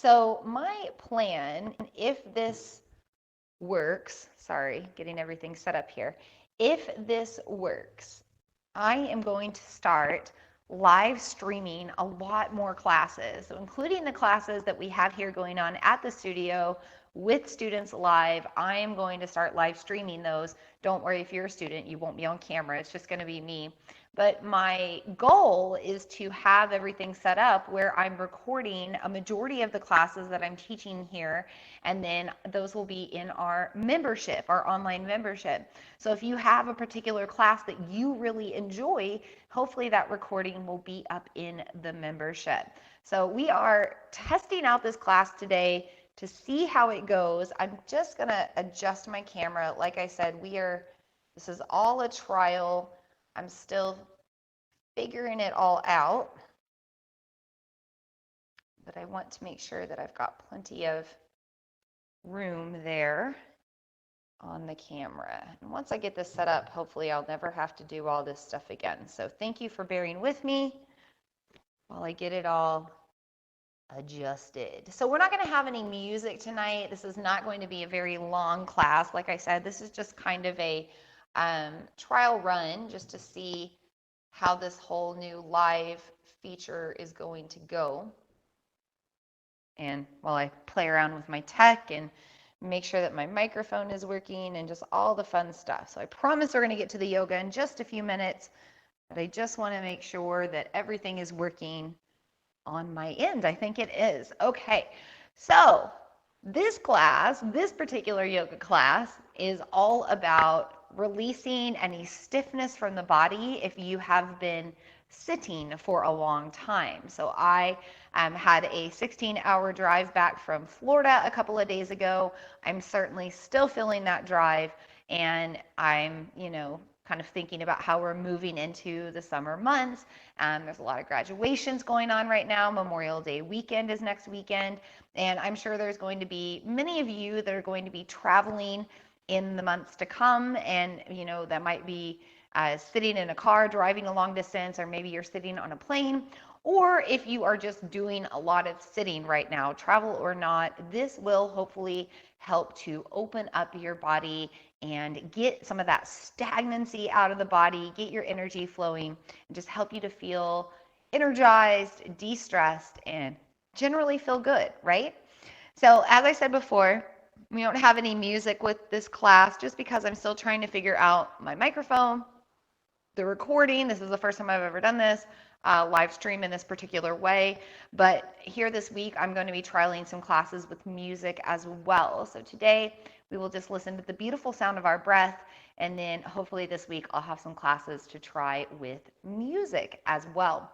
so my plan, if this works, sorry, getting everything set up here. If this works, I am going to start live streaming a lot more classes, so including the classes that we have here going on at the studio with students live. I am going to start live streaming those. Don't worry, if you're a student, you won't be on camera. It's just going to be me. But my goal is to have everything set up where I'm recording a majority of the classes that I'm teaching here, and then those will be in our membership, our online membership. So if you have a particular class that you really enjoy, hopefully that recording will be up in the membership. So we are testing out this class today to see how it goes. I'm just gonna adjust my camera. Like I said, this is all a trial. I'm still figuring it all out, but I want to make sure that I've got plenty of room there on the camera. And once I get this set up, hopefully I'll never have to do all this stuff again. So thank you for bearing with me while I get it all adjusted. So we're not going to have any music tonight. This is not going to be a very long class. Like I said, this is just kind of a trial run just to see how this whole new live feature is going to go. And while I play around with my tech and make sure that my microphone is working and just all the fun stuff. So I promise we're going to get to the yoga in just a few minutes, but I just want to make sure that everything is working on my end. I think it is. Okay, so this class, this particular yoga class, is all about releasing any stiffness from the body if you have been sitting for a long time. So I had a 16-hour drive back from Florida a couple of days ago. I'm certainly still feeling that drive, and I'm, kind of thinking about how we're moving into the summer months. There's a lot of graduations going on right now. Memorial Day weekend is next weekend, and I'm sure there's going to be many of you that are going to be traveling in the months to come, and that might be sitting in a car driving a long distance, or maybe you're sitting on a plane, or if you are just doing a lot of sitting right now, travel or not, this will hopefully help to open up your body and get some of that stagnancy out of the body, get your energy flowing, and just help you to feel energized, de-stressed, and generally feel good, right? So as I said before, we don't have any music with this class just because I'm still trying to figure out my microphone, the recording. This is the first time I've ever done this, live stream in this particular way. But here this week, I'm going to be trialing some classes with music as well. So today, we will just listen to the beautiful sound of our breath. And then hopefully this week, I'll have some classes to try with music as well.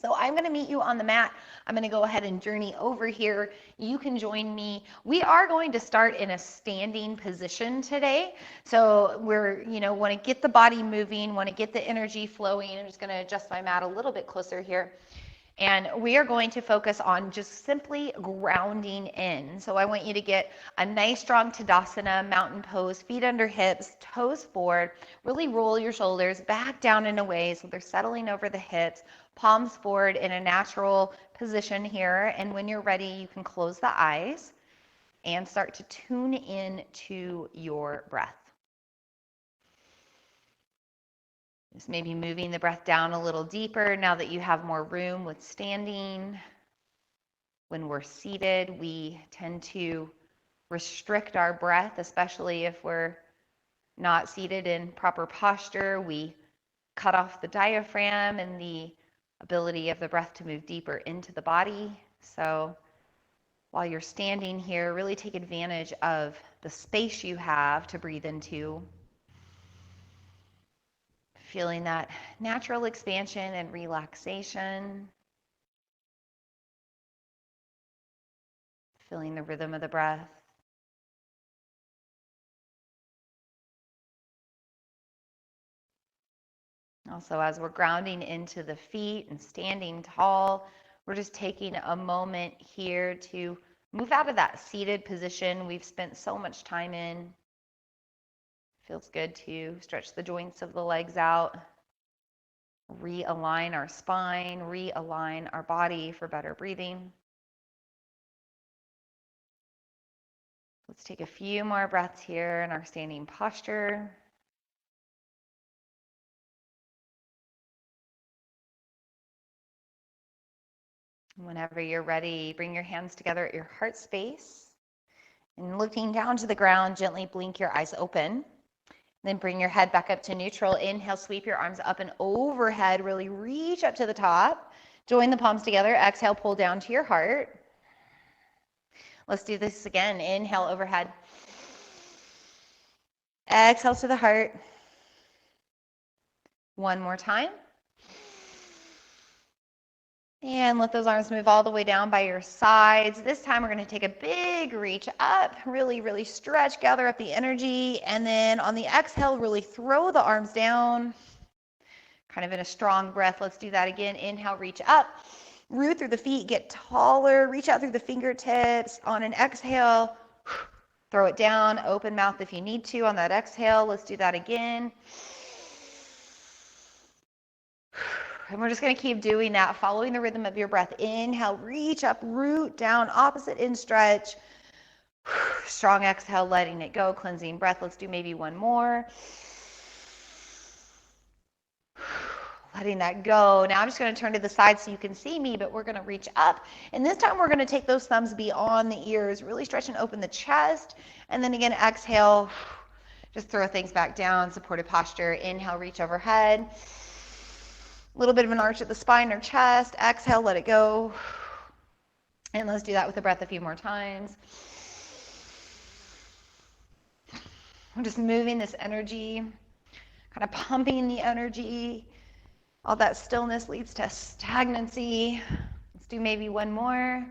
So I'm going to meet you on the mat. I'm going to go ahead and journey over here. You can join me. We are going to start in a standing position today. So we're, want to get the body moving, want to get the energy flowing. I'm just going to adjust my mat a little bit closer here. And we are going to focus on just simply grounding in. So I want you to get a nice strong Tadasana, mountain pose, feet under hips, toes forward. Really roll your shoulders back down and away so they're settling over the hips, palms forward in a natural position here. And when you're ready, you can close the eyes and start to tune in to your breath. Just maybe moving the breath down a little deeper now that you have more room with standing. When we're seated, we tend to restrict our breath, especially if we're not seated in proper posture. We cut off the diaphragm and the ability of the breath to move deeper into the body. So while you're standing here, really take advantage of the space you have to breathe into. Feeling that natural expansion and relaxation. Feeling the rhythm of the breath. Also, as we're grounding into the feet and standing tall, we're just taking a moment here to move out of that seated position we've spent so much time in. Feels good to stretch the joints of the legs out, realign our spine, realign our body for better breathing. Let's take a few more breaths here in our standing posture. Whenever you're ready, bring your hands together at your heart space. And looking down to the ground, gently blink your eyes open. Then bring your head back up to neutral. Inhale, sweep your arms up and overhead. Really reach up to the top. Join the palms together. Exhale, pull down to your heart. Let's do this again. Inhale, overhead. Exhale to the heart. One more time. And let those arms move all the way down by your sides. This time we're going to take a big reach up, really, really stretch, gather up the energy. And then on the exhale, really throw the arms down, kind of in a strong breath. Let's do that again. Inhale, reach up, root through the feet, get taller, reach out through the fingertips. On an exhale, throw it down, open mouth if you need to on that exhale. Let's do that again. And we're just going to keep doing that, following the rhythm of your breath. Inhale, reach up, root down, opposite in stretch. Strong exhale, letting it go, cleansing breath. Let's do maybe one more. Letting that go. Now I'm just going to turn to the side so you can see me, but we're going to reach up. And this time we're going to take those thumbs beyond the ears, really stretch and open the chest. And then again, exhale, just throw things back down, supported posture. Inhale, reach overhead. A little bit of an arch at the spine or chest. Exhale, let it go. And let's do that with a breath a few more times. I'm just moving this energy, kind of pumping the energy. All that stillness leads to stagnancy. Let's do maybe one more.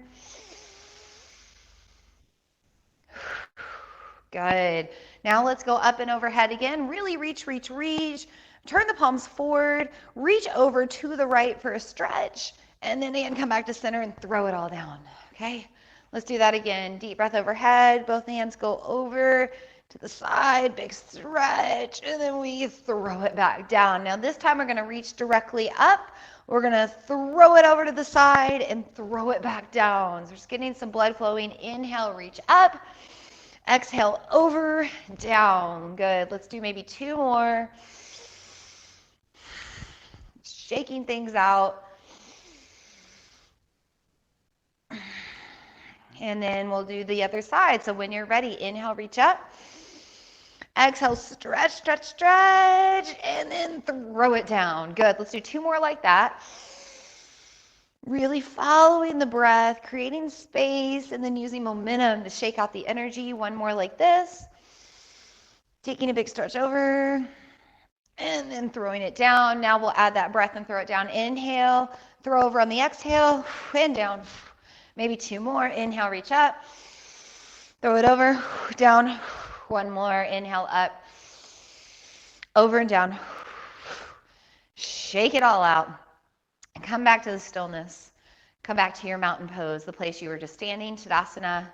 Good. Now let's go up and overhead again. Really reach, reach, reach. Turn the palms forward, reach over to the right for a stretch, and then again, come back to center and throw it all down, okay? Let's do that again. Deep breath overhead, both hands go over to the side, big stretch, and then we throw it back down. Now this time we're gonna reach directly up. We're gonna throw it over to the side and throw it back down. So just getting some blood flowing. Inhale, reach up. Exhale, over, down. Good. Let's do maybe two more. Shaking things out. And then we'll do the other side. So when you're ready, inhale, reach up. Exhale, stretch, stretch, stretch, and then throw it down. Good. Let's do two more like that. Really following the breath, creating space, and then using momentum to shake out the energy. One more like this. Taking a big stretch over. And then throwing it down. Now we'll add that breath and throw it down. Inhale, throw over on the exhale, and down. Maybe two more. Inhale, reach up. Throw it over, down. One more. Inhale, up. Over and down. Shake it all out. Come back to the stillness. Come back to your mountain pose, the place you were just standing, Tadasana,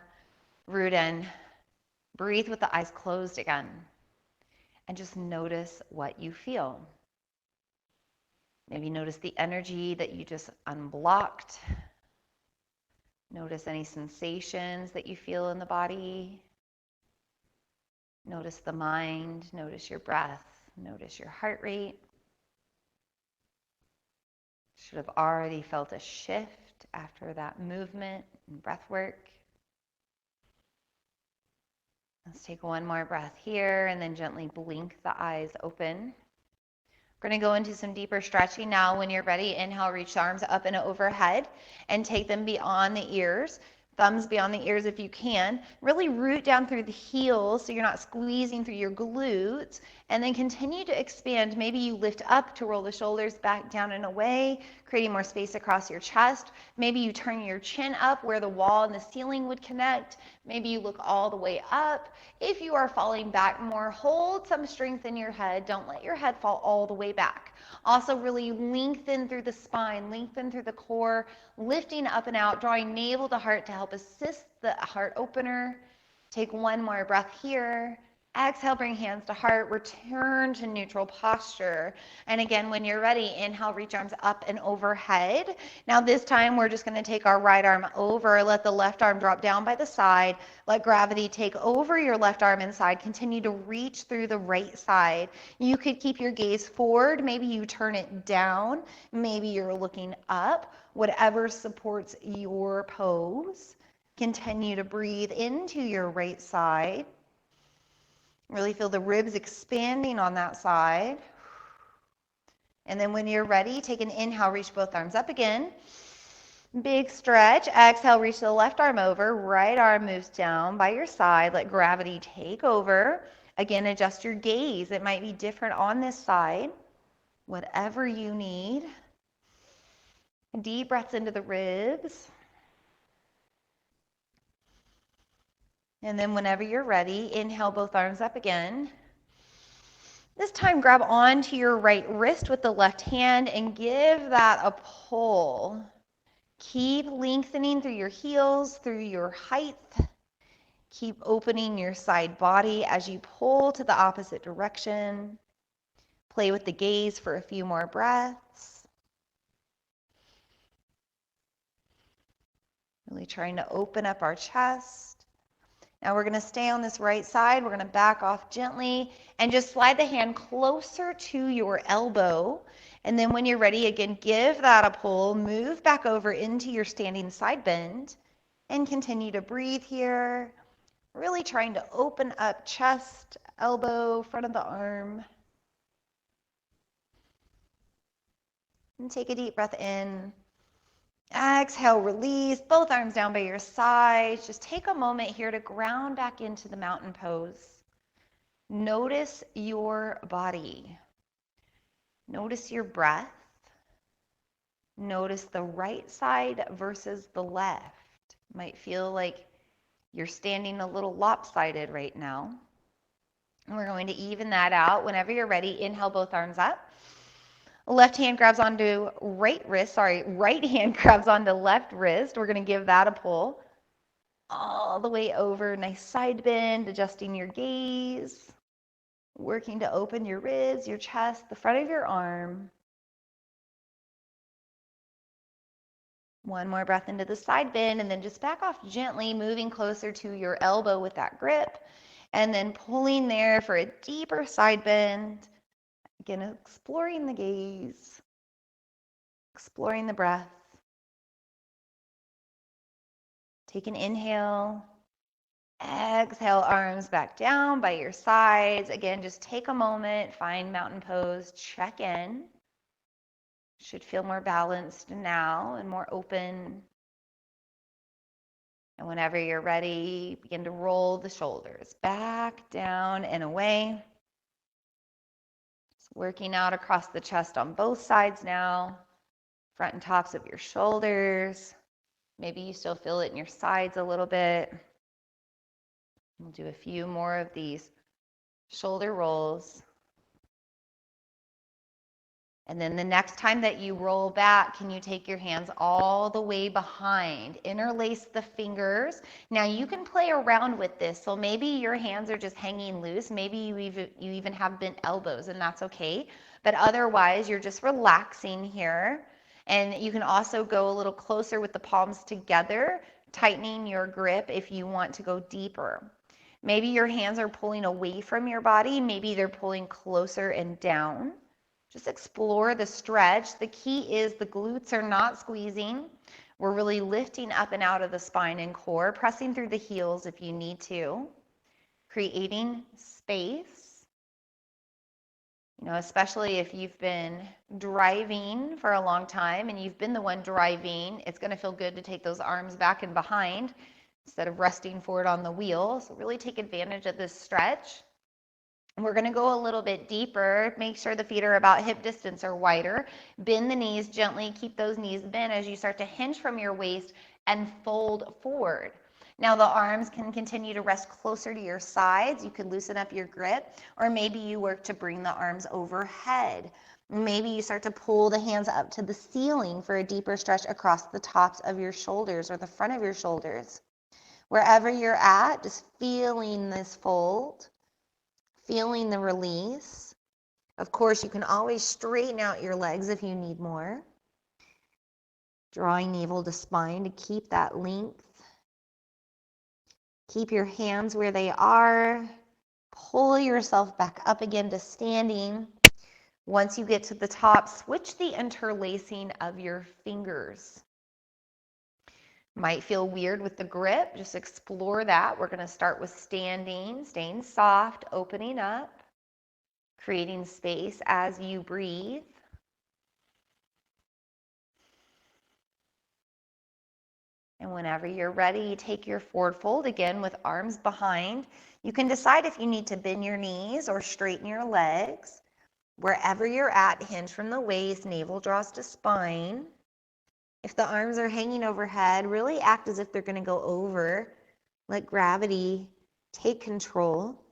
root in. Breathe with the eyes closed again. And just notice what you feel. Maybe notice the energy that you just unblocked. Notice any sensations that you feel in the body. Notice the mind. Notice your breath. Notice your heart rate. Should have already felt a shift after that movement and breath work. Let's take one more breath here and then gently blink the eyes open. We're going to go into some deeper stretching now. When you're ready, inhale, reach the arms up and overhead and take them beyond the ears. Thumbs beyond the ears if you can. Really root down through the heels so you're not squeezing through your glutes. And then continue to expand. Maybe you lift up to roll the shoulders back down and away, creating more space across your chest. Maybe you turn your chin up where the wall and the ceiling would connect. Maybe you look all the way up. If you are falling back more, hold some strength in your head. Don't let your head fall all the way back. Also really lengthen through the spine, lengthen through the core, lifting up and out, drawing navel to heart to help assist the heart opener. Take one more breath here. Exhale, bring hands to heart, return to neutral posture. And again, when you're ready, inhale, reach arms up and overhead. Now this time we're just gonna take our right arm over, let the left arm drop down by the side, let gravity take over your left arm inside, continue to reach through the right side. You could keep your gaze forward, maybe you turn it down, maybe you're looking up, whatever supports your pose. Continue to breathe into your right side. Really feel the ribs expanding on that side. And then when you're ready, take an inhale, reach both arms up again. Big stretch. Exhale, reach the left arm over. Right arm moves down by your side. Let gravity take over. Again, adjust your gaze. It might be different on this side. Whatever you need. Deep breaths into the ribs. And then whenever you're ready, inhale both arms up again. This time, grab onto your right wrist with the left hand and give that a pull. Keep lengthening through your heels, through your height. Keep opening your side body as you pull to the opposite direction. Play with the gaze for a few more breaths. Really trying to open up our chest. Now we're going to stay on this right side. We're going to back off gently and just slide the hand closer to your elbow. And then when you're ready, again, give that a pull. Move back over into your standing side bend and continue to breathe here. Really trying to open up chest, elbow, front of the arm. And take a deep breath in. Exhale, release, both arms down by your sides. Just take a moment here to ground back into the mountain pose. Notice your body. Notice your breath. Notice the right side versus the left. Might feel like you're standing a little lopsided right now. And we're going to even that out. Whenever you're ready, inhale both arms up. Left hand grabs onto right hand grabs onto left wrist. We're going to give that a pull all the way over. Nice side bend, adjusting your gaze, working to open your ribs, your chest, the front of your arm. One more breath into the side bend, and then just back off gently, moving closer to your elbow with that grip, and then pulling there for a deeper side bend. Again, exploring the gaze, exploring the breath. Take an inhale. Exhale, arms back down by your sides. Again, just take a moment, find mountain pose, check in. Should feel more balanced now and more open. And whenever you're ready, begin to roll the shoulders back, down, and away. Just working out across the chest on both sides now. Front and tops of your shoulders. Maybe you still feel it in your sides a little bit. We'll do a few more of these shoulder rolls. And then the next time that you roll back, can you take your hands all the way behind? Interlace the fingers. Now you can play around with this. So maybe your hands are just hanging loose. Maybe you even have bent elbows, and that's okay. But otherwise, you're just relaxing here. And you can also go a little closer with the palms together, tightening your grip if you want to go deeper. Maybe your hands are pulling away from your body. Maybe they're pulling closer and down. Just explore the stretch. The key is the glutes are not squeezing. We're really lifting up and out of the spine and core, pressing through the heels if you need to, creating space. You know, especially if you've been driving for a long time and you've been the one driving, it's going to feel good to take those arms back and behind instead of resting forward on the wheel. So really take advantage of this stretch. We're going to go a little bit deeper. Make sure the feet are about hip distance or wider. Bend the knees gently. Keep those knees bent as you start to hinge from your waist and fold forward. Now the arms can continue to rest closer to your sides. You could loosen up your grip, or maybe you work to bring the arms overhead. Maybe you start to pull the hands up to the ceiling for a deeper stretch across the tops of your shoulders or the front of your shoulders. Wherever you're at, just feeling this fold. feeling the release. Of course, you can always straighten out your legs if you need more. Drawing navel to spine to keep that length. Keep your hands where they are. Pull yourself back up again to standing. Once you get to the top, switch the interlacing of your fingers. Might feel weird with the grip, just explore that. We're going to start with standing, staying soft, opening up, creating space as you breathe. And whenever you're ready, take your forward fold again with arms behind. You can decide if you need to bend your knees or straighten your legs. Wherever you're at, hinge from the waist, navel draws to spine. If the arms are hanging overhead, really act as if they're going to go over. Let gravity take control.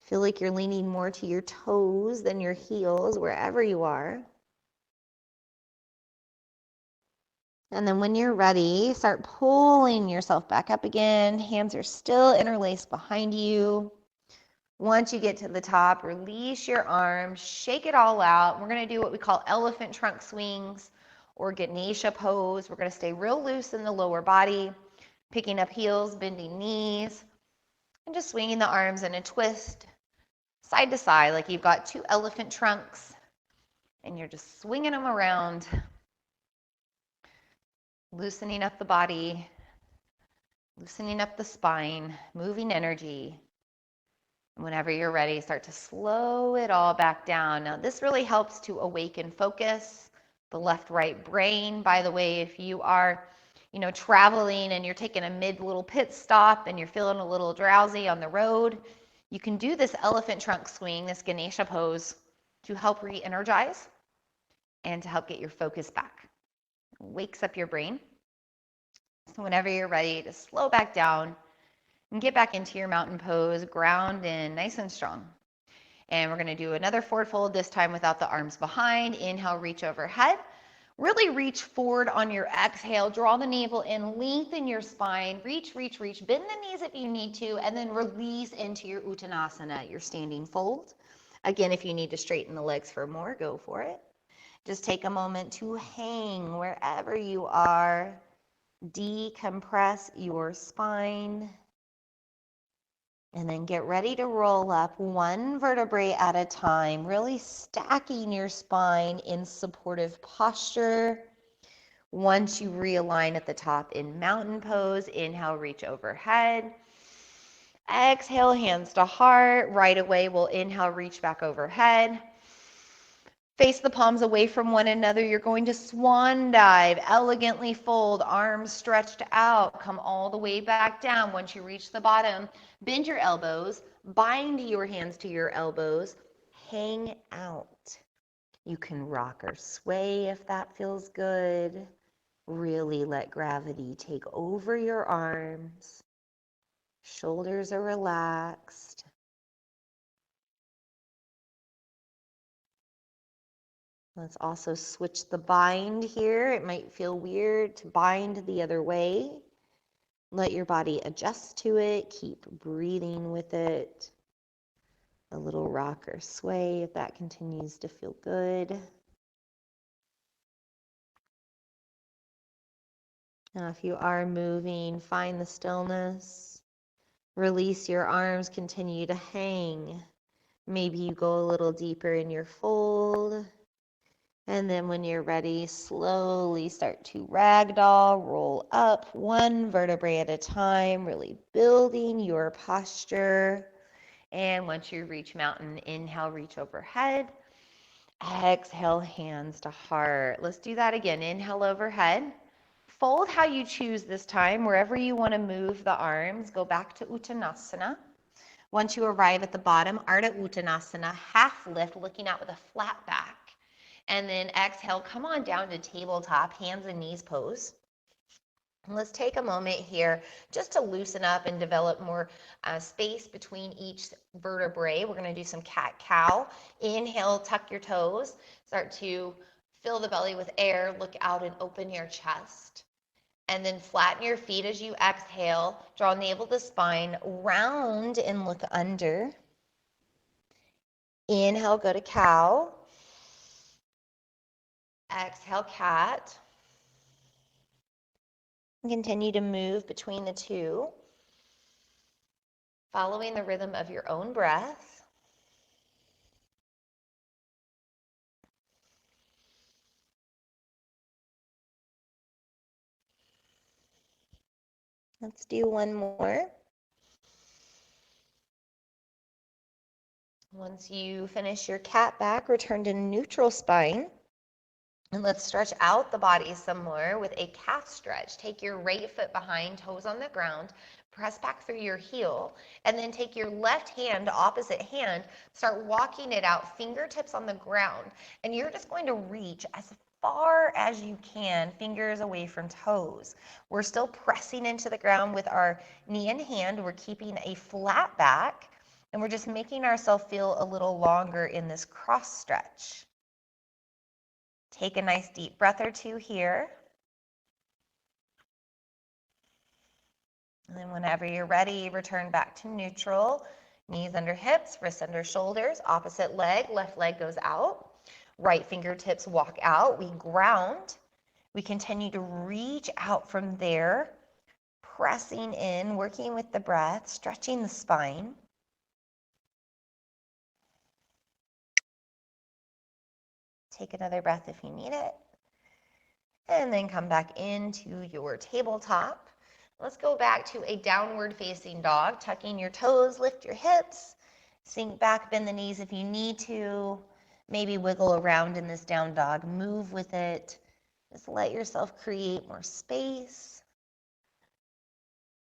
Feel like you're leaning more to your toes than your heels, wherever you are. And then when you're ready, start pulling yourself back up again. Hands are still interlaced behind you. Once you get to the top, release your arms, shake it all out. We're going to do what we call elephant trunk swings or Ganesha pose. We're going to stay real loose in the lower body, picking up heels, bending knees, and just swinging the arms in a twist, side to side, like you've got two elephant trunks, and you're just swinging them around, loosening up the body, loosening up the spine, moving energy. Whenever you're ready, start to slow it all back down. Now, this really helps to awaken focus, the left-right brain. By the way, if you are, traveling and you're taking a little pit stop and you're feeling a little drowsy on the road, you can do this elephant trunk swing, this Ganesha pose, to help re-energize and to help get your focus back. It wakes up your brain. So whenever you're ready to slow back down and get back into your mountain pose, ground in nice and strong. And we're going to do another forward fold, this time without the arms behind. Inhale, reach overhead. Really reach forward on your exhale. Draw the navel in, lengthen your spine. Reach, reach, reach. Bend the knees if you need to, and then release into your Uttanasana, your standing fold. Again, if you need to straighten the legs for more, go for it. Just take a moment to hang wherever you are. Decompress your spine. And then get ready to roll up one vertebrae at a time, really stacking your spine in supportive posture. Once you realign at the top in mountain pose, inhale, reach overhead. Exhale, hands to heart. Right away, we'll inhale, reach back overhead. Face the palms away from one another. You're going to swan dive, elegantly fold, arms stretched out. Come all the way back down. Once you reach the bottom, bend your elbows, bind your hands to your elbows, hang out. You can rock or sway if that feels good. Really let gravity take over your arms. Shoulders are relaxed. Let's also switch the bind here. It might feel weird to bind the other way. Let your body adjust to it. Keep breathing with it. A little rock or sway if that continues to feel good. Now, if you are moving, find the stillness. Release your arms, continue to hang. Maybe you go a little deeper in your fold. And then when you're ready, slowly start to ragdoll, roll up one vertebrae at a time, really building your posture. And once you reach mountain, inhale, reach overhead. Exhale, hands to heart. Let's do that again. Inhale overhead. Fold how you choose this time. Wherever you want to move the arms, go back to Uttanasana. Once you arrive at the bottom, Ardha Uttanasana, half lift, looking out with a flat back. And then exhale, come on down to tabletop, hands and knees pose. And let's take a moment here just to loosen up and develop more space between each vertebrae. We're going to do some cat-cow. Inhale, tuck your toes. Start to fill the belly with air. Look out and open your chest. And then flatten your feet as you exhale. Draw navel to spine, round and look under. Inhale, go to cow. Exhale, cat. And continue to move between the two, following the rhythm of your own breath. Let's do one more. Once you finish your cat back, return to neutral spine. And let's stretch out the body some more with a calf stretch. Take your right foot behind, toes on the ground, press back through your heel, and then take your left hand, opposite hand, start walking it out, fingertips on the ground. And you're just going to reach as far as you can, fingers away from toes. We're still pressing into the ground with our knee and hand. We're keeping a flat back, and we're just making ourselves feel a little longer in this cross stretch. Take a nice deep breath or two here. And then whenever you're ready, return back to neutral. Knees under hips, wrists under shoulders, opposite leg, left leg goes out. Right fingertips walk out. We ground. We continue to reach out from there, pressing in, working with the breath, stretching the spine. Take another breath if you need it. And then come back into your tabletop. Let's go back to a downward facing dog, tucking your toes, lift your hips, sink back, bend the knees if you need to. Maybe wiggle around in this down dog, move with it. Just let yourself create more space,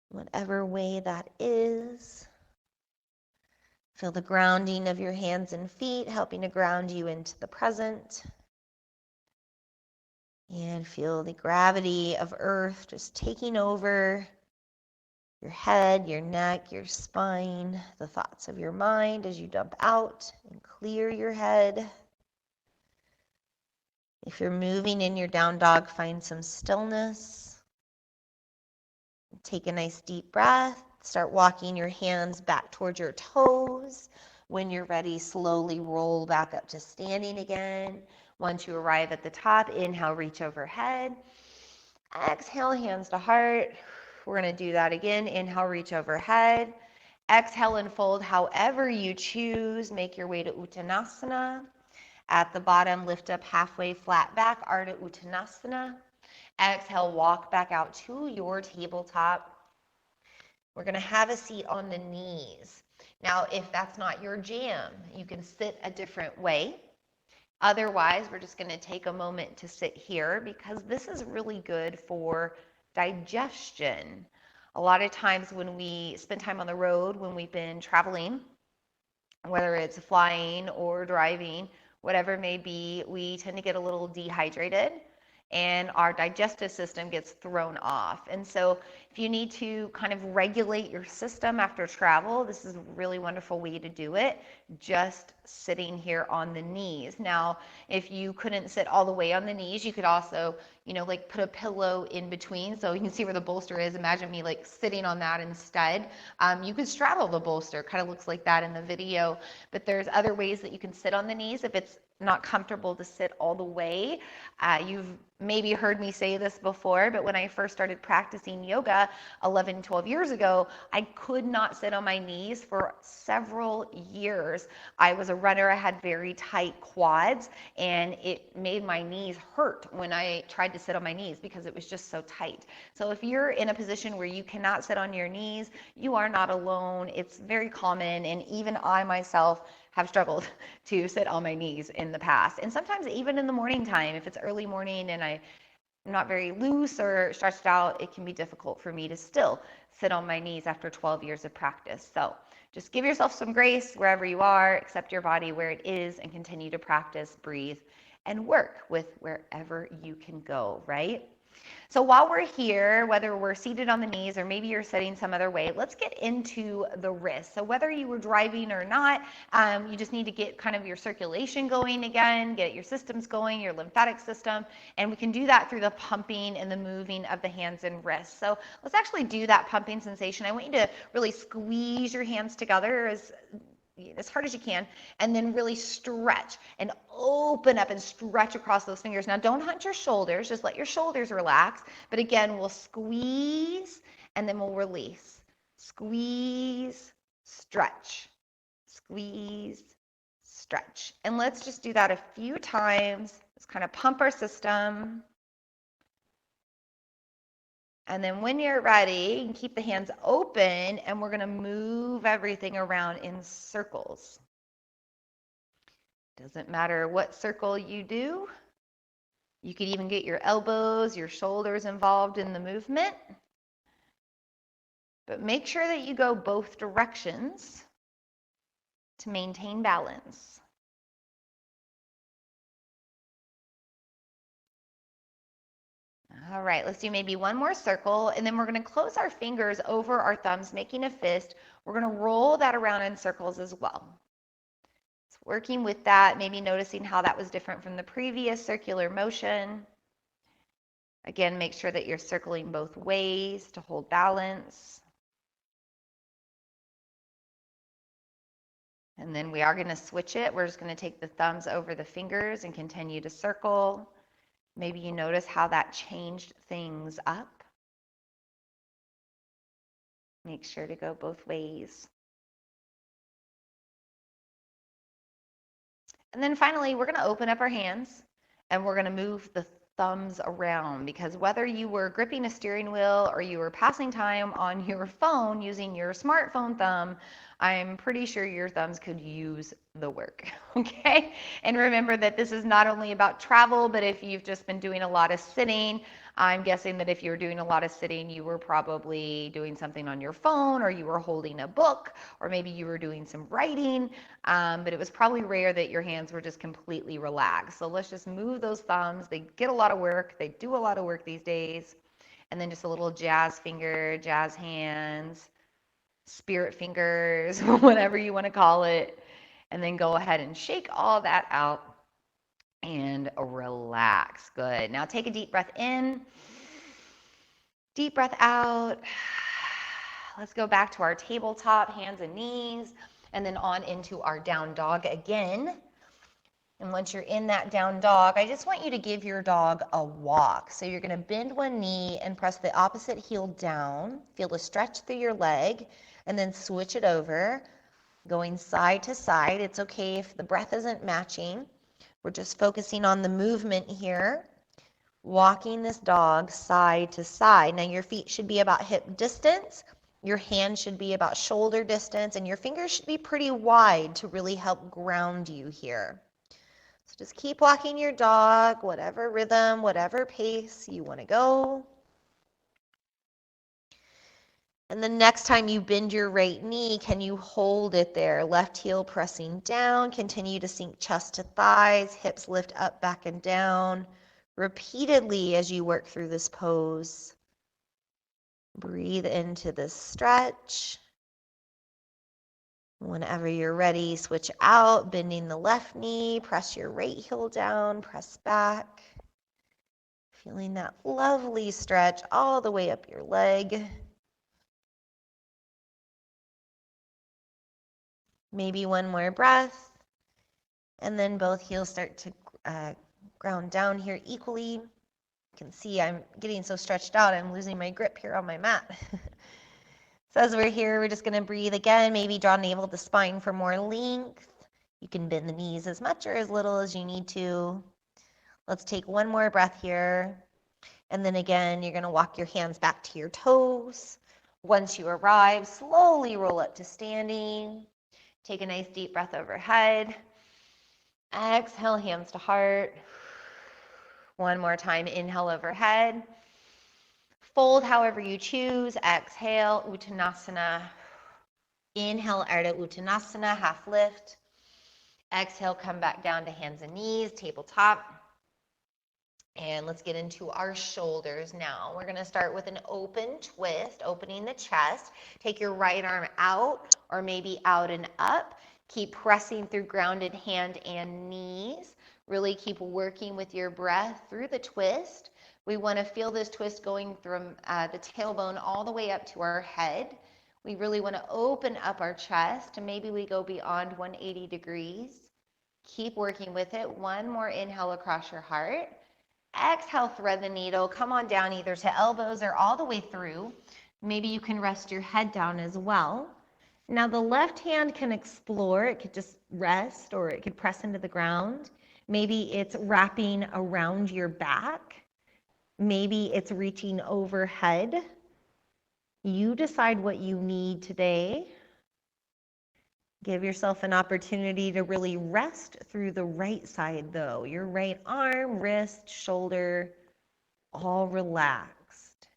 whatever way that is. Feel the grounding of your hands and feet, helping to ground you into the present. And feel the gravity of earth just taking over your head, your neck, your spine, the thoughts of your mind as you dump out and clear your head. If you're moving in your down dog, find some stillness. Take a nice deep breath. Start walking your hands back towards your toes. When you're ready, slowly roll back up to standing again. Once you arrive at the top, inhale, reach overhead. Exhale, hands to heart. We're going to do that again. Inhale, reach overhead. Exhale and fold however you choose. Make your way to Uttanasana. At the bottom, lift up halfway flat back, Ardha Uttanasana. Exhale, walk back out to your tabletop. We're going to have a seat on the knees. Now, if that's not your jam, you can sit a different way. Otherwise, we're just going to take a moment to sit here because this is really good for digestion. A lot of times when we spend time on the road, when we've been traveling, whether it's flying or driving, whatever it may be, we tend to get a little dehydrated and our digestive system gets thrown off. And so if you need to kind of regulate your system after travel, this is a really wonderful way to do it, just sitting here on the knees. Now, if you couldn't sit all the way on the knees, you could also, like put a pillow in between. So you can see where the bolster is. Imagine me like sitting on that instead. You could straddle the bolster, kind of looks like that in the video, but there's other ways that you can sit on the knees if it's not comfortable to sit all the way. You've maybe heard me say this before, but when I first started practicing yoga 11, 12 years ago, I could not sit on my knees for several years. I was a runner, I had very tight quads, and it made my knees hurt when I tried to sit on my knees because it was just so tight. So if you're in a position where you cannot sit on your knees, you are not alone. It's very common, and even I myself have struggled to sit on my knees in the past. And sometimes even in the morning time, if it's early morning and I'm not very loose or stretched out, it can be difficult for me to still sit on my knees after 12 years of practice. So just give yourself some grace wherever you are, accept your body where it is, and continue to practice, breathe, and work with wherever you can go, right? So while we're here, whether we're seated on the knees or maybe you're sitting some other way, let's get into the wrist. So whether you were driving or not, you just need to get kind of your circulation going again, get your systems going, your lymphatic system, and we can do that through the pumping and the moving of the hands and wrists. So let's actually do that pumping sensation. I want you to really squeeze your hands together as hard as you can, and then really stretch and open up and stretch across those fingers. Now, don't hunch your shoulders, just let your shoulders relax. But again, we'll squeeze and then we'll release. Squeeze, stretch, squeeze, stretch. And let's just do that a few times. Let's kind of pump our system. And then when you're ready, you can keep the hands open and we're going to move everything around in circles. Doesn't matter what circle you do. You could even get your elbows, your shoulders involved in the movement. But make sure that you go both directions to maintain balance. All right, let's do maybe one more circle, and then we're going to close our fingers over our thumbs, making a fist. We're going to roll that around in circles as well. So working with that, maybe noticing how that was different from the previous circular motion. Again, make sure that you're circling both ways to hold balance. And then we are going to switch it. We're just going to take the thumbs over the fingers and continue to circle. Maybe you notice how that changed things up. Make sure to go both ways. And then finally, we're going to open up our hands and we're going to move the thumbs around, because whether you were gripping a steering wheel or you were passing time on your phone using your smartphone thumb, I'm pretty sure your thumbs could use the work, okay? And remember that this is not only about travel, but if you've just been doing a lot of sitting, I'm guessing that if you were doing a lot of sitting, you were probably doing something on your phone, or you were holding a book, or maybe you were doing some writing, but it was probably rare that your hands were just completely relaxed. So let's just move those thumbs. They get a lot of work. They do a lot of work these days. And then just a little jazz finger, jazz hands, spirit fingers, whatever you want to call it. And then go ahead and shake all that out and relax. Good. Now take a deep breath in, deep breath out. Let's go back to our tabletop, hands and knees, and then on into our down dog again. And once you're in that down dog, I just want you to give your dog a walk. So you're going to bend one knee and press the opposite heel down. Feel the stretch through your leg, and then switch it over, going side to side. It's okay if the breath isn't matching. We're just focusing on the movement here. Walking this dog side to side. Now your feet should be about hip distance. Your hands should be about shoulder distance, and your fingers should be pretty wide to really help ground you here. So just keep walking your dog, whatever rhythm, whatever pace you want to go. And the next time you bend your right knee, can you hold it there? Left heel pressing down, continue to sink chest to thighs, hips lift up, back and down, repeatedly as you work through this pose. Breathe into this stretch. Whenever you're ready, switch out, bending the left knee, press your right heel down, press back. Feeling that lovely stretch all the way up your leg. Maybe one more breath, and then both heels start to ground down here equally. You can see I'm getting so stretched out, I'm losing my grip here on my mat. So as we're here, we're just going to breathe again, maybe draw navel to spine for more length. You can bend the knees as much or as little as you need to. Let's take one more breath here. And then again, you're going to walk your hands back to your toes. Once you arrive, slowly roll up to standing. Take a nice deep breath overhead. Exhale, hands to heart. One more time, inhale overhead. Fold however you choose. Exhale, Uttanasana. Inhale, Ardha Uttanasana, half lift. Exhale, come back down to hands and knees, tabletop. And let's get into our shoulders now. We're gonna start with an open twist, opening the chest. Take your right arm out or maybe out and up. Keep pressing through grounded hand and knees. Really keep working with your breath through the twist. We wanna feel this twist going from the tailbone all the way up to our head. We really wanna open up our chest, and maybe we go beyond 180 degrees. Keep working with it. One more inhale across your heart. Exhale, thread the needle. Come on down either to elbows or all the way through. Maybe you can rest your head down as well. Now the left hand can explore. It could just rest or it could press into the ground. Maybe it's wrapping around your back. Maybe it's reaching overhead. You decide what you need today. Give yourself an opportunity to really rest through the right side though. Your right arm, wrist, shoulder, all relaxed.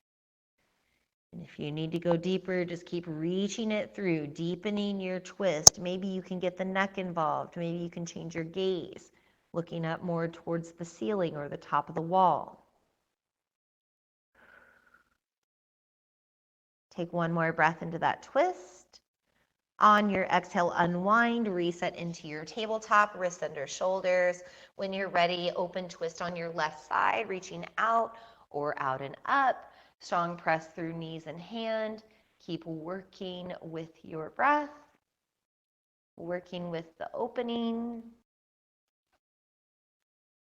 And if you need to go deeper, just keep reaching it through, deepening your twist. Maybe you can get the neck involved. Maybe you can change your gaze, looking up more towards the ceiling or the top of the wall. Take one more breath into that twist. On your exhale, unwind, reset into your tabletop, wrists under shoulders. When you're ready, open twist on your left side, reaching out or out and up. Strong press through knees and hand. Keep working with your breath, working with the opening.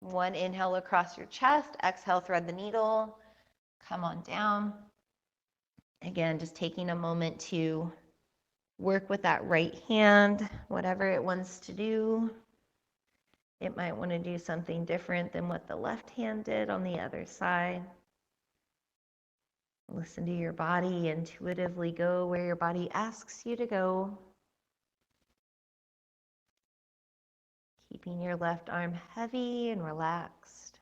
One inhale across your chest, exhale, thread the needle. Come on down. Again, just taking a moment to work with that right hand, whatever it wants to do. It might want to do something different than what the left hand did on the other side. Listen to your body, intuitively go where your body asks you to go. Keeping your left arm heavy and relaxed.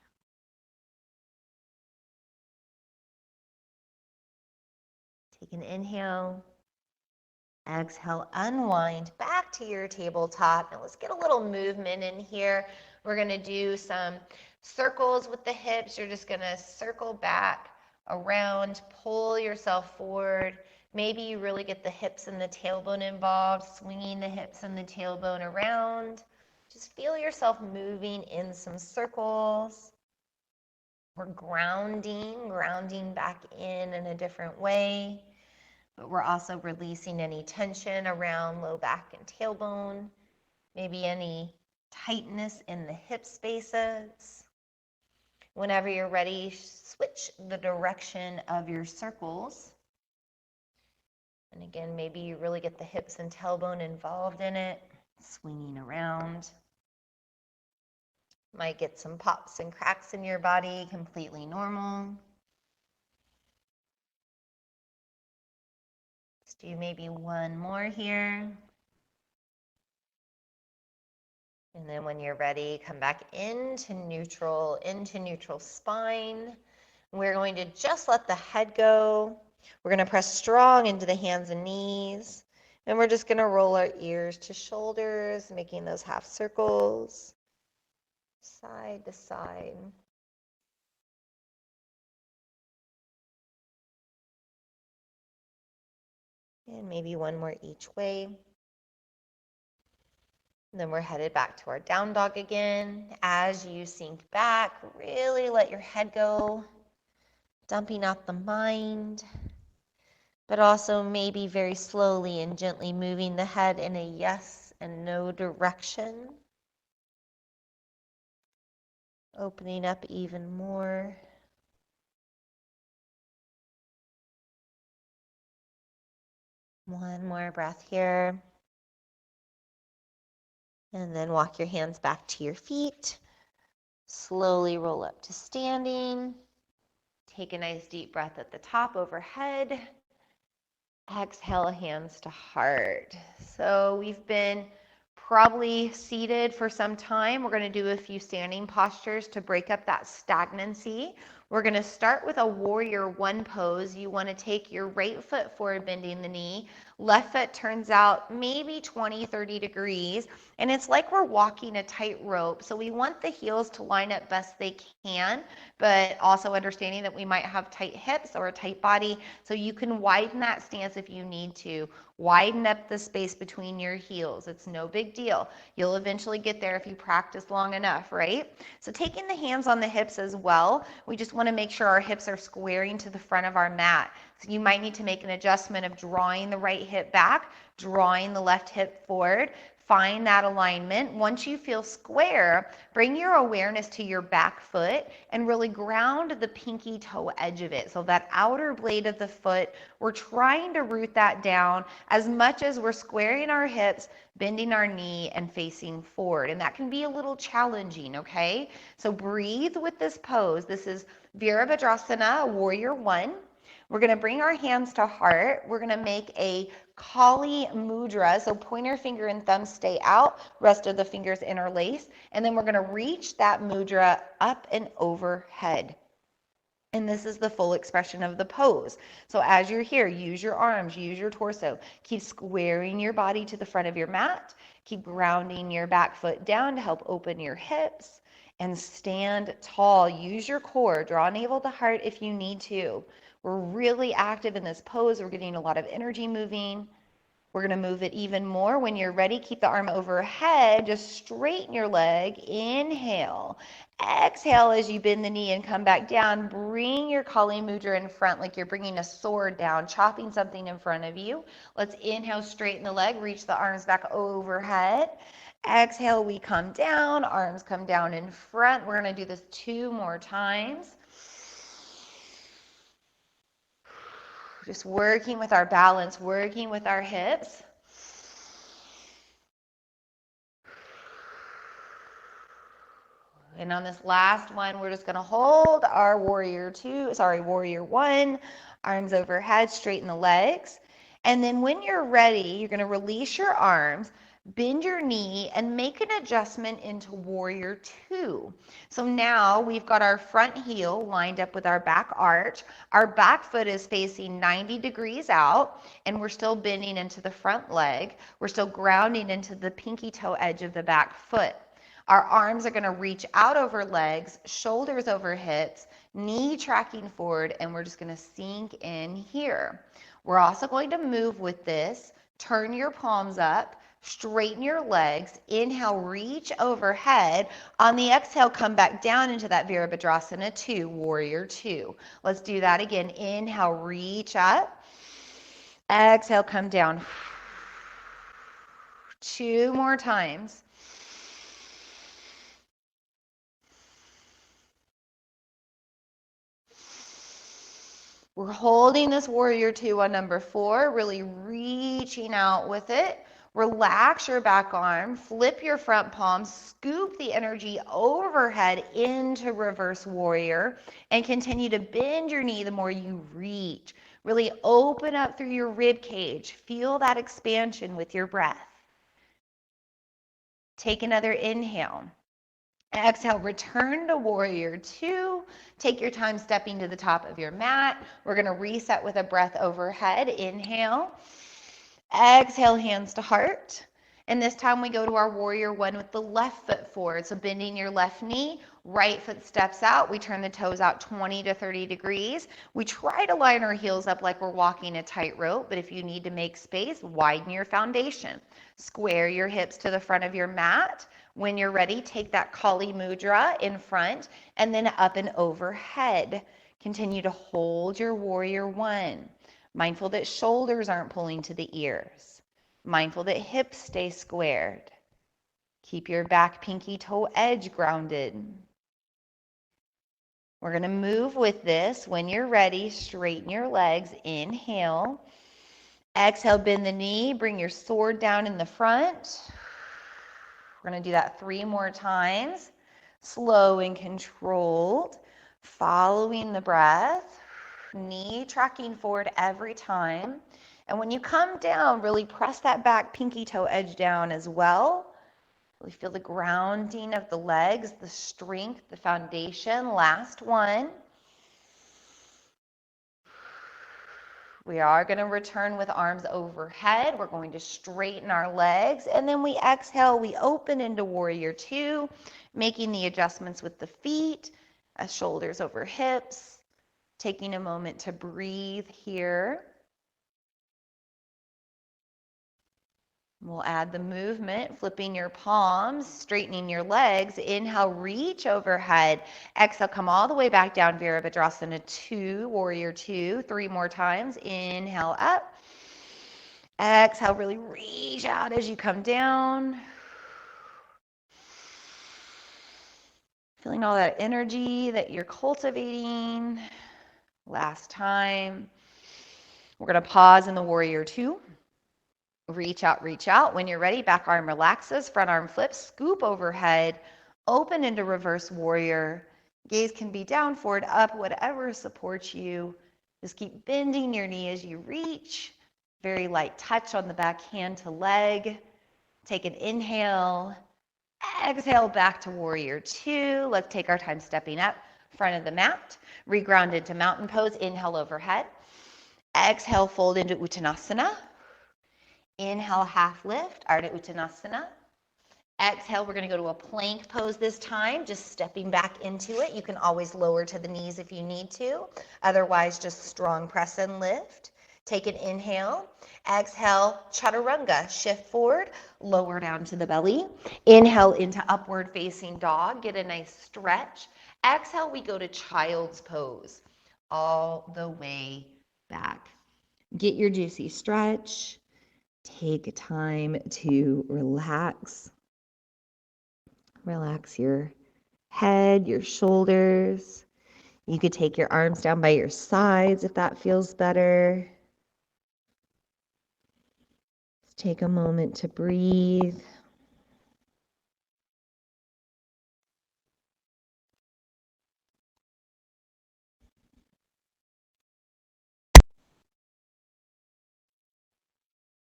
Take an inhale. Exhale, unwind back to your tabletop. Now let's get a little movement in here. We're gonna do some circles with the hips. You're just gonna circle back, around, pull yourself forward. Maybe you really get the hips and the tailbone involved, swinging the hips and the tailbone around. Just feel yourself moving in some circles. We're grounding back in a different way. But we're also releasing any tension around low back and tailbone, maybe any tightness in the hip spaces. Whenever you're ready, switch the direction of your circles. And again, maybe you really get the hips and tailbone involved in it, swinging around. Might get some pops and cracks in your body, completely normal. Let's do maybe one more here. And then when you're ready, come back into neutral spine. We're going to just let the head go. We're going to press strong into the hands and knees. And we're just going to roll our ears to shoulders, making those half circles, side to side. And maybe one more each way. And then we're headed back to our down dog again. As you sink back, really let your head go, dumping out the mind, but also maybe very slowly and gently moving the head in a yes and no direction. Opening up even more. One more breath here. And then walk your hands back to your feet. Slowly roll up to standing. Take a nice deep breath at the top overhead. Exhale, hands to heart. So we've been probably seated for some time. We're going to do a few standing postures to break up that stagnancy. We're going to start with a warrior one pose. You want to take your right foot forward, bending the knee, Left foot turns out maybe 20, 30 degrees, and it's like we're walking a tightrope. So we want the heels to line up best they can, but also understanding that we might have tight hips or a tight body. So you can widen that stance if you need to. Widen up the space between your heels. It's no big deal. You'll eventually get there if you practice long enough, right? So taking the hands on the hips as well, we just want to make sure our hips are squaring to the front of our mat. So you might need to make an adjustment of drawing the right hip back, drawing the left hip forward. Find that alignment. Once you feel square, bring your awareness to your back foot and really ground the pinky toe edge of it. So that outer blade of the foot, we're trying to root that down as much as we're squaring our hips, bending our knee, and facing forward. And that can be a little challenging, okay? So breathe with this pose. This is Virabhadrasana, Warrior One. We're going to bring our hands to heart. We're going to make a Kali Mudra. So pointer finger and thumb stay out, rest of the fingers interlace. And then we're going to reach that mudra up and overhead. And this is the full expression of the pose. So as you're here, use your arms, use your torso. Keep squaring your body to the front of your mat. Keep grounding your back foot down to help open your hips. And stand tall. Use your core. Draw navel to heart if you need to. We're really active in this pose. We're getting a lot of energy moving. We're going to move it even more. When you're ready, keep the arm overhead. Just straighten your leg. Inhale. Exhale as you bend the knee and come back down. Bring your Kali Mudra in front like you're bringing a sword down, chopping something in front of you. Let's inhale, straighten the leg, reach the arms back overhead. Exhale, we come down, arms come down in front. We're going to do this 2 more times. Just working with our balance, working with our hips. And on this last one, we're just going to hold our Warrior One, arms overhead, straighten the legs. And then when you're ready, you're going to release your arms, bend your knee, and make an adjustment into Warrior Two. So now we've got our front heel lined up with our back arch. Our back foot is facing 90 degrees out, and we're still bending into the front leg. We're still grounding into the pinky toe edge of the back foot. Our arms are going to reach out over legs, shoulders over hips, knee tracking forward, and we're just going to sink in here. We're also going to move with this. Turn your palms up, straighten your legs. Inhale, reach overhead. On the exhale, come back down into that Virabhadrasana 2, Warrior Two. Let's do that again. Inhale, reach up. Exhale, come down. 2 more times. We're holding this Warrior Two on number 4, really reaching out with it. Relax your back arm, flip your front palm, scoop the energy overhead into Reverse Warrior, and continue to bend your knee the more you reach. Really open up through your rib cage. Feel that expansion with your breath. Take another inhale. Exhale, return to Warrior Two. Take your time stepping to the top of your mat. We're going to reset with a breath overhead. Inhale. Exhale, hands to heart. And this time we go to our Warrior One with the left foot forward. So bending your left knee, right foot steps out. We turn the toes out 20 to 30 degrees. We try to line our heels up like we're walking a tightrope, but if you need to make space, widen your foundation. Square your hips to the front of your mat. When you're ready, take that Kali Mudra in front and then up and overhead. Continue to hold your Warrior One. Mindful that shoulders aren't pulling to the ears. Mindful that hips stay squared. Keep your back pinky toe edge grounded. We're going to move with this. When you're ready, straighten your legs. Inhale. Exhale, bend the knee. Bring your sword down in the front. We're going to do that 3 more times. Slow and controlled. Following the breath. Knee tracking forward every time. And when you come down, really press that back pinky toe edge down as well. Really feel the grounding of the legs, the strength, the foundation. Last one. We are going to return with arms overhead. We're going to straighten our legs, and then we exhale. We open into warrior two, making the adjustments with the feet, shoulders over hips, taking a moment to breathe here. We'll add the movement, flipping your palms, straightening your legs. Inhale, reach overhead. Exhale, come all the way back down, Virabhadrasana 2, warrior 2. 3 more times. Inhale up. Exhale, really reach out as you come down. Feeling all that energy that you're cultivating. Last time. We're going to pause in the warrior 2. Reach out, reach out. When you're ready, back arm relaxes, front arm flips, scoop overhead, open into reverse warrior. Gaze can be down, forward, up, whatever supports you. Just keep bending your knee as you reach. Very light touch on the back hand to leg. Take an inhale. Exhale back to warrior 2. Let's take our time stepping up, front of the mat. Reground into mountain pose. Inhale overhead. Exhale, fold into Uttanasana. Inhale, half lift, Ardha Uttanasana. Exhale, we're going to go to a plank pose this time, just stepping back into it. You can always lower to the knees if you need to. Otherwise, just strong press and lift. Take an inhale. Exhale, Chaturanga. Shift forward, lower down to the belly. Inhale into upward facing dog. Get a nice stretch. Exhale, we go to child's pose. All the way back. Get your juicy stretch. Take time to relax. Relax your head, your shoulders. You could take your arms down by your sides if that feels better. Just take a moment to breathe.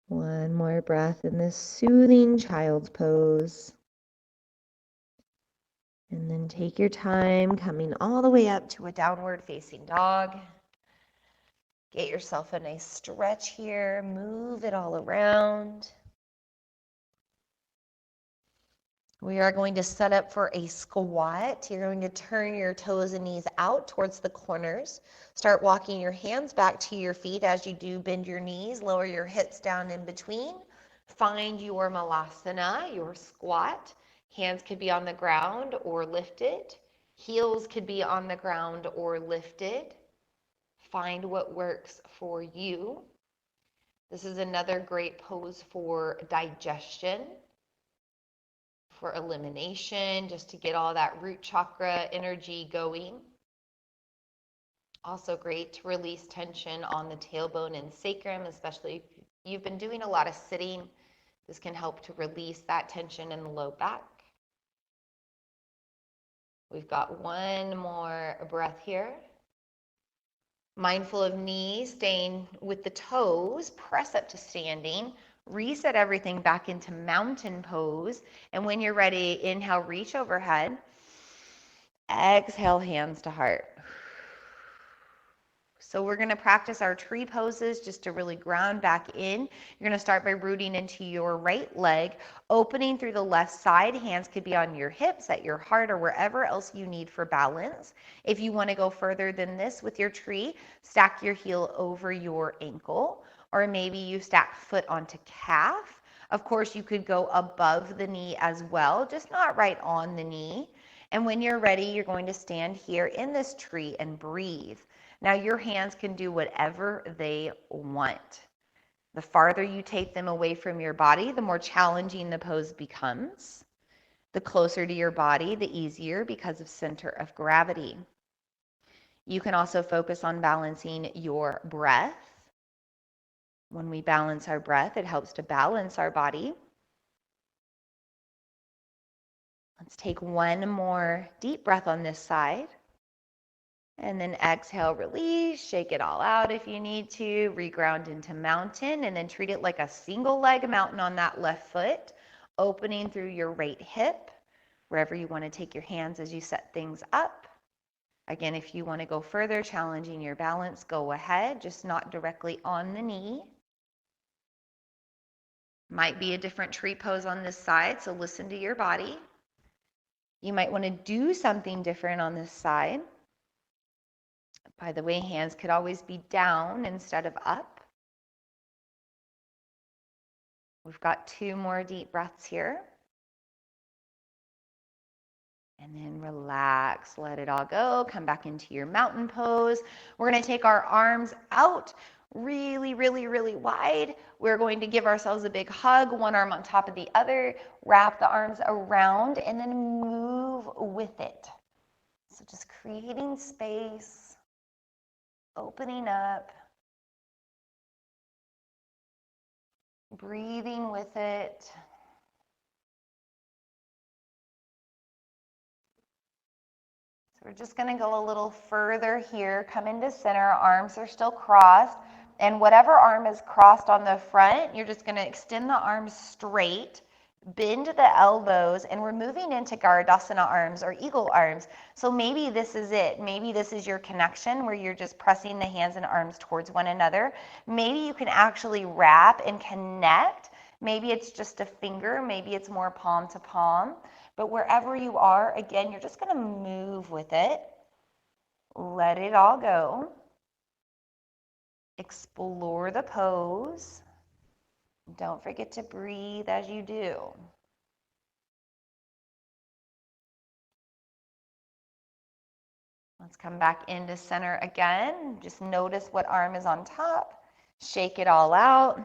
One more breath in this soothing child's pose. And then take your time coming all the way up to a downward facing dog. Get yourself a nice stretch here. Move it all around. We are going to set up for a squat. You're going to turn your toes and knees out towards the corners. Start walking your hands back to your feet as you do. Bend your knees, lower your hips down in between. Find your malasana, your squat. Hands could be on the ground or lifted. Heels could be on the ground or lifted. Find what works for you. This is another great pose for digestion, for elimination, just to get all that root chakra energy going. Also great to release tension on the tailbone and sacrum, especially if you've been doing a lot of sitting. This can help to release that tension in the low back. We've got one more breath here. Mindful of knees, staying with the toes, press up to standing. Reset everything back into mountain pose. And when you're ready, inhale, reach overhead. Exhale, hands to heart. So we're going to practice our tree poses just to really ground back in. You're going to start by rooting into your right leg, opening through the left side. Hands could be on your hips, at your heart, or wherever else you need for balance. If you want to go further than this with your tree, stack your heel over your ankle, or maybe you stack foot onto calf. Of course, you could go above the knee as well, just not right on the knee. And when you're ready, you're going to stand here in this tree and breathe. Now your hands can do whatever they want. The farther you take them away from your body, the more challenging the pose becomes. The closer to your body, the easier because of center of gravity. You can also focus on balancing your breath. When we balance our breath, it helps to balance our body. Let's take one more deep breath on this side. And then exhale, release, shake it all out if you need to, reground into mountain, and then treat it like a single leg mountain on that left foot, opening through your right hip, wherever you want to take your hands as you set things up. Again, if you want to go further, challenging your balance, go ahead, just not directly on the knee. Might be a different tree pose on this side, so listen to your body. You might want to do something different on this side. By the way, hands could always be down instead of up. We've got 2 more deep breaths here. And then relax, let it all go. Come back into your mountain pose. We're going to take our arms out really, really, really wide. We're going to give ourselves a big hug, one arm on top of the other. Wrap the arms around and then move with it. So just creating space, opening up, breathing with it. So we're just going to go a little further here. Come into center. Arms are still crossed. And whatever arm is crossed on the front, you're just going to extend the arms straight, bend the elbows, and we're moving into Garudasana arms or eagle arms. So maybe this is it. Maybe this is your connection where you're just pressing the hands and arms towards one another. Maybe you can actually wrap and connect. Maybe it's just a finger. Maybe it's more palm to palm. But wherever you are, again, you're just going to move with it. Let it all go. Explore the pose. Don't forget to breathe as you do. Let's come back into center again. Just notice what arm is on top. Shake it all out.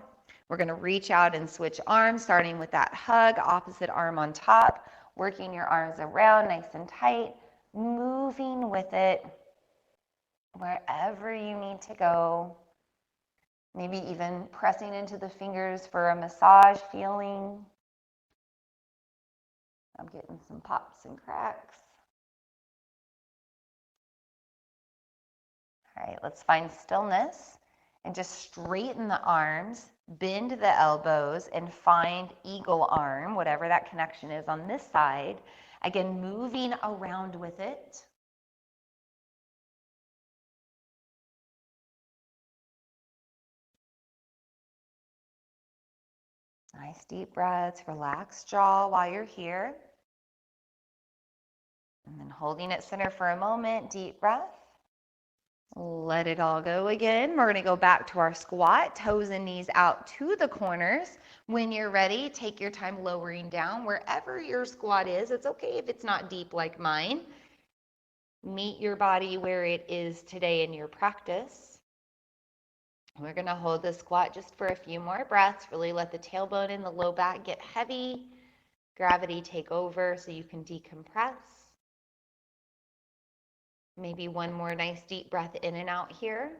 We're going to reach out and switch arms, starting with that hug, opposite arm on top, working your arms around nice and tight, moving with it wherever you need to go. Maybe even pressing into the fingers for a massage feeling. I'm getting some pops and cracks. All right, let's find stillness and just straighten the arms, bend the elbows, and find eagle arm, whatever that connection is on this side. Again, moving around with it. Nice deep breaths, relax jaw while you're here. And then holding at center for a moment, deep breath. Let it all go again. We're going to go back to our squat, toes and knees out to the corners. When you're ready, take your time lowering down wherever your squat is. It's okay if it's not deep like mine. Meet your body where it is today in your practice. We're going to hold the squat just for a few more breaths. Really let the tailbone and the low back get heavy. Gravity take over so you can decompress. Maybe one more nice deep breath in and out here.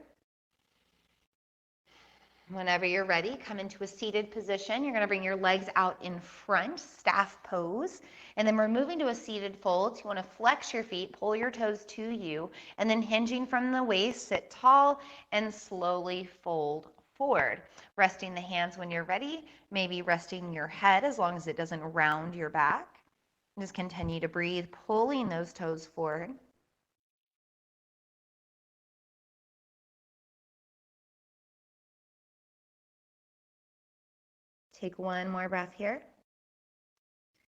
Whenever you're ready, come into a seated position. You're going to bring your legs out in front, staff pose. And then we're moving to a seated fold. So you want to flex your feet, pull your toes to you, and then hinging from the waist, sit tall and slowly fold forward. Resting the hands when you're ready, maybe resting your head as long as it doesn't round your back. Just continue to breathe, pulling those toes forward. Take one more breath here.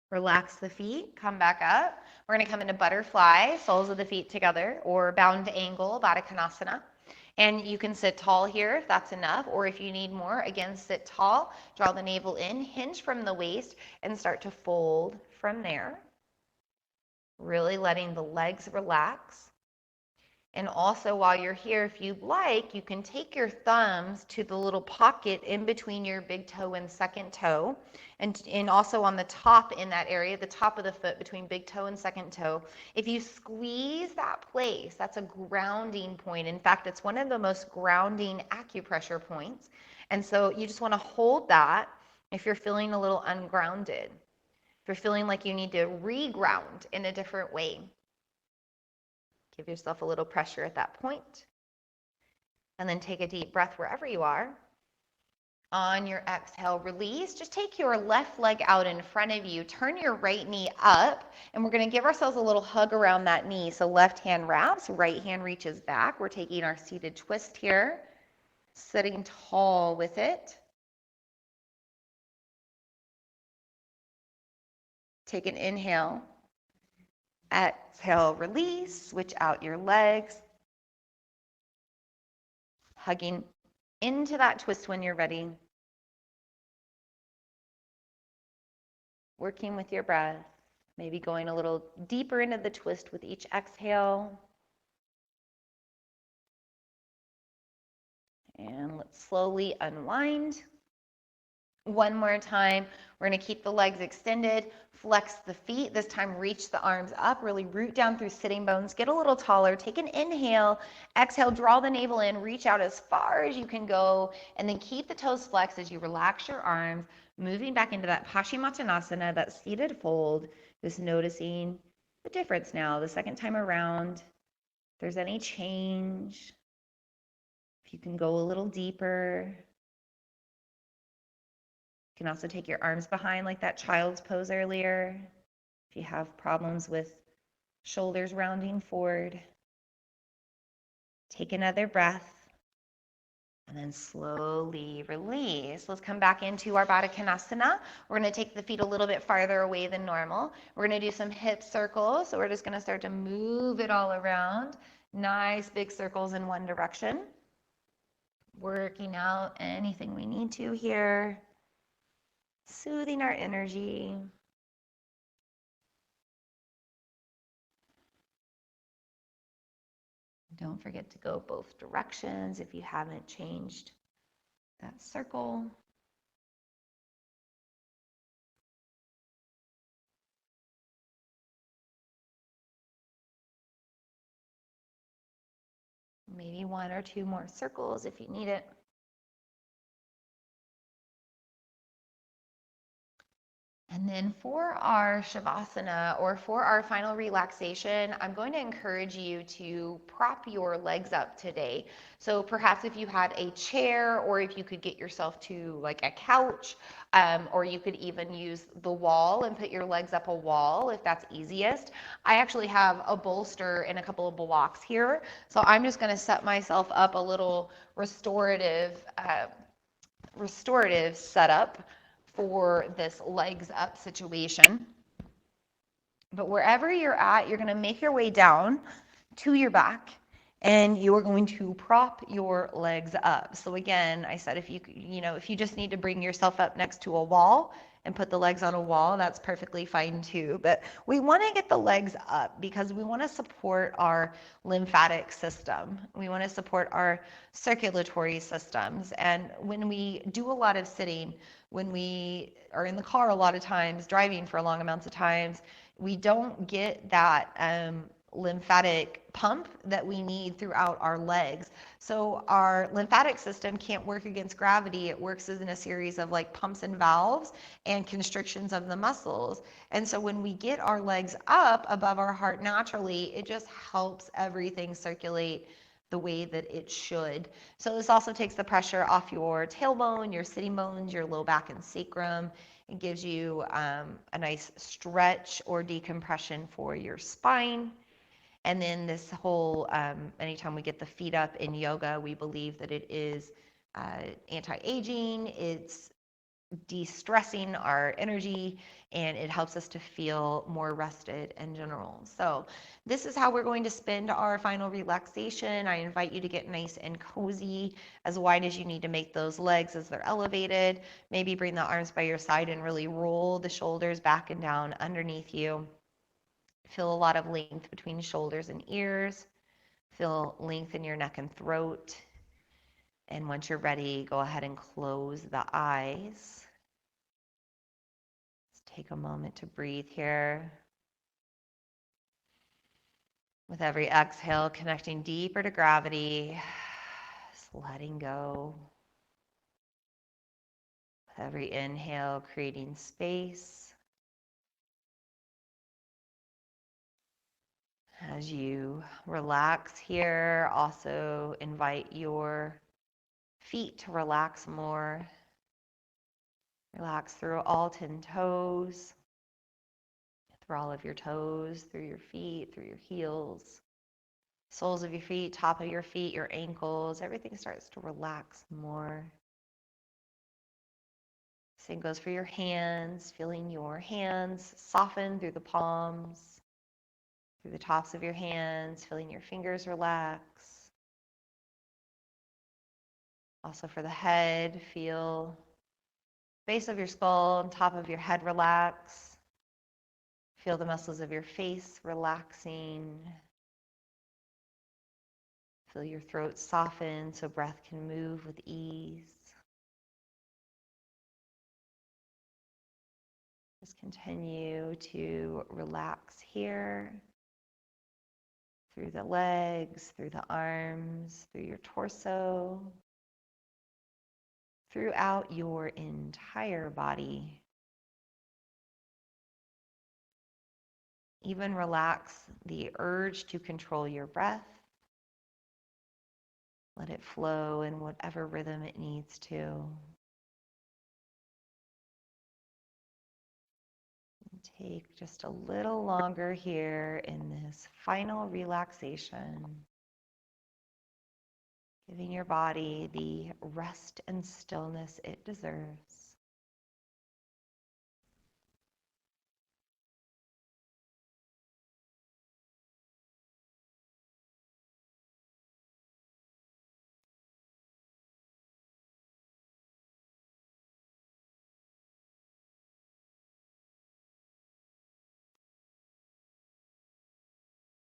Relax the feet, come back up. We're going to come into butterfly, soles of the feet together, or bound angle, Baddha Konasana. And you can sit tall here if that's enough, or if you need more, again, sit tall, draw the navel in, hinge from the waist, and start to fold from there. Really letting the legs relax. And also while you're here, if you'd like, you can take your thumbs to the little pocket in between your big toe and second toe. And also on the top in that area, the top of the foot between big toe and second toe. If you squeeze that place, that's a grounding point. In fact, it's one of the most grounding acupressure points. And so you just want to hold that if you're feeling a little ungrounded. If you're feeling like you need to reground in a different way. Give yourself a little pressure at that point. And then take a deep breath wherever you are. On your exhale, release. Just take your left leg out in front of you. Turn your right knee up, and we're going to give ourselves a little hug around that knee. So left hand wraps, right hand reaches back. We're taking our seated twist here, sitting tall with it. Take an inhale. Exhale, release. Switch out your legs. Hugging into that twist when you're ready. Working with your breath, maybe going a little deeper into the twist with each exhale. And let's slowly unwind. One more time. We're going to keep the legs extended, flex the feet. This time, reach the arms up, really root down through sitting bones, get a little taller. Take an inhale, exhale, draw the navel in, reach out as far as you can go, and then keep the toes flexed as you relax your arms, moving back into that Paschimottanasana, that seated fold, just noticing the difference now, the second time around. If there's any change, if you can go a little deeper. You can also take your arms behind like that child's pose earlier. If you have problems with shoulders rounding forward, take another breath and then slowly release. Let's come back into our Baddha Konasana. We're going to take the feet a little bit farther away than normal. We're going to do some hip circles. So we're just going to start to move it all around. Nice big circles in one direction. Working out anything we need to here. Soothing our energy. Don't forget to go both directions if you haven't changed that circle. Maybe one or two more circles if you need it. And then for our Shavasana, or for our final relaxation, I'm going to encourage you to prop your legs up today. So perhaps if you had a chair, or if you could get yourself to like a couch, or you could even use the wall and put your legs up a wall if that's easiest. I actually have a bolster and a couple of blocks here. So I'm just going to set myself up a little restorative setup for this legs up situation. But wherever you're at, you're going to make your way down to your back, and you are going to prop your legs up. So again, I said if you just need to bring yourself up next to a wall and put the legs on a wall, that's perfectly fine too. But we want to get the legs up because we want to support our lymphatic system. We want to support our circulatory systems. And when we do a lot of sitting, when we are in the car a lot of times, driving for long amounts of times, we don't get that lymphatic pump that we need throughout our legs. So our lymphatic system can't work against gravity. It works in a series of like pumps and valves and constrictions of the muscles. And so when we get our legs up above our heart naturally, it just helps everything circulate the way that it should. So this also takes the pressure off your tailbone, your sitting bones, your low back and sacrum. It gives you a nice stretch or decompression for your spine. And then this whole, anytime we get the feet up in yoga, we believe that it is anti-aging, it's de-stressing our energy, and it helps us to feel more rested in general. So this is how we're going to spend our final relaxation. I invite you to get nice and cozy, as wide as you need to make those legs as they're elevated. Maybe bring the arms by your side and really roll the shoulders back and down underneath you. Feel a lot of length between shoulders and ears. Feel length in your neck and throat. And once you're ready, go ahead and close the eyes. Take a moment to breathe here. With every exhale, connecting deeper to gravity, just letting go. With every inhale, creating space. As you relax here, also invite your feet to relax more. Relax through all 10 toes, through all of your toes, through your feet, through your heels, soles of your feet, top of your feet, your ankles. Everything starts to relax more. Same goes for your hands, feeling your hands soften through the palms, through the tops of your hands, feeling your fingers relax. Also for the head, feel base of your skull and top of your head relax. Feel the muscles of your face relaxing. Feel your throat soften so breath can move with ease. Just continue to relax here, through the legs, through the arms, through your torso, throughout your entire body. Even relax the urge to control your breath. Let it flow in whatever rhythm it needs to. Take just a little longer here in this final relaxation, giving your body the rest and stillness it deserves.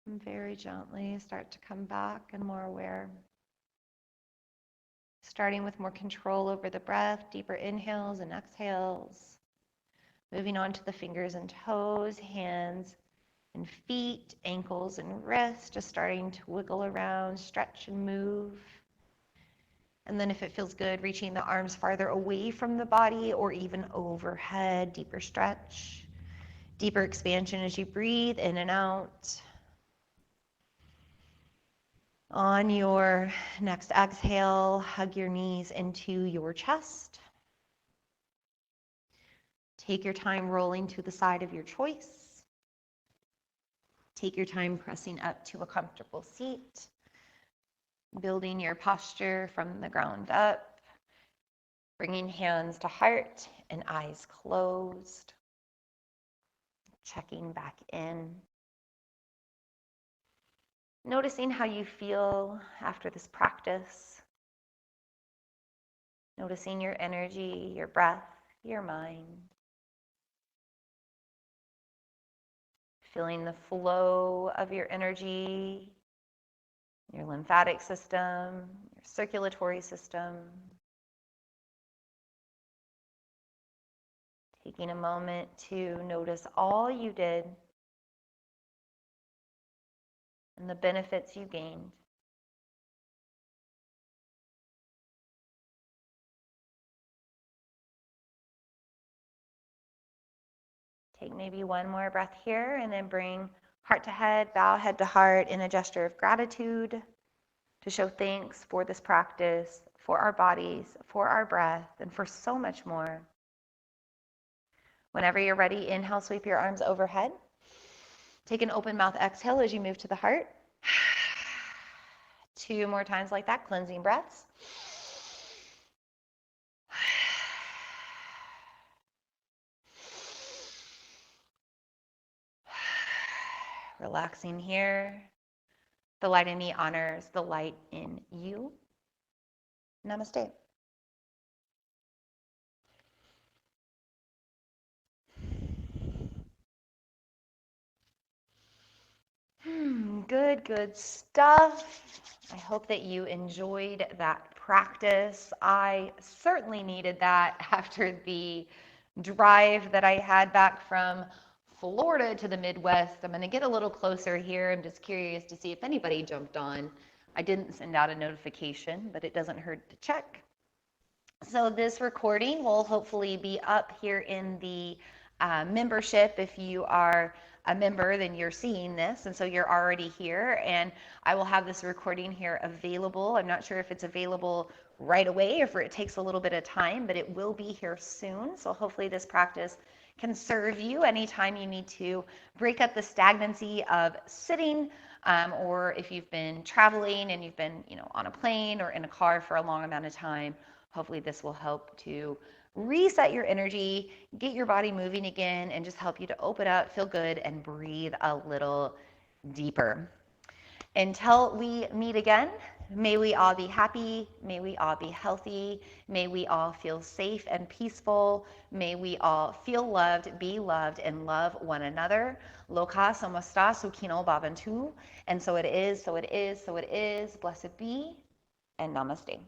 And very gently start to come back and more aware. Starting with more control over the breath, deeper inhales and exhales. Moving on to the fingers and toes, hands and feet, ankles and wrists, just starting to wiggle around, stretch and move. And then if it feels good, reaching the arms farther away from the body or even overhead, deeper stretch, deeper expansion as you breathe in and out. On your next exhale, hug your knees into your chest. Take your time rolling to the side of your choice. Take your time pressing up to a comfortable seat, building your posture from the ground up, bringing hands to heart and eyes closed, checking back in. Noticing how you feel after this practice. Noticing your energy, your breath, your mind. Feeling the flow of your energy, your lymphatic system, your circulatory system. Taking a moment to notice all you did and the benefits you gained. Take maybe one more breath here and then bring heart to head, bow head to heart in a gesture of gratitude to show thanks for this practice, for our bodies, for our breath, and for so much more. Whenever you're ready, inhale, sweep your arms overhead. Take an open mouth exhale as you move to the heart. 2 more times like that, cleansing breaths. Relaxing here. The light in me honors the light in you. Namaste. Good stuff. I hope that you enjoyed that practice. I certainly needed that after the drive that I had back from Florida to the Midwest. I'm going to get a little closer here. I'm just curious to see if anybody jumped on. I didn't send out a notification, but it doesn't hurt to check. So this recording will hopefully be up here in the membership. If you are a member, then you're seeing this, and so you're already here, and I will have this recording here available. I'm not sure if it's available right away, or if it takes a little bit of time, but it will be here soon. So hopefully this practice can serve you anytime you need to break up the stagnancy of sitting, or if you've been traveling and you've been, on a plane or in a car for a long amount of time. Hopefully this will help to reset your energy, get your body moving again, and just help you to open up, feel good, and breathe a little deeper. Until we meet again, may we all be happy, may we all be healthy, may we all feel safe and peaceful, may we all feel loved, be loved, and love one another. Loka samasta sukhino bhavantu. And so it is, so it is, so it is. Blessed be, and namaste.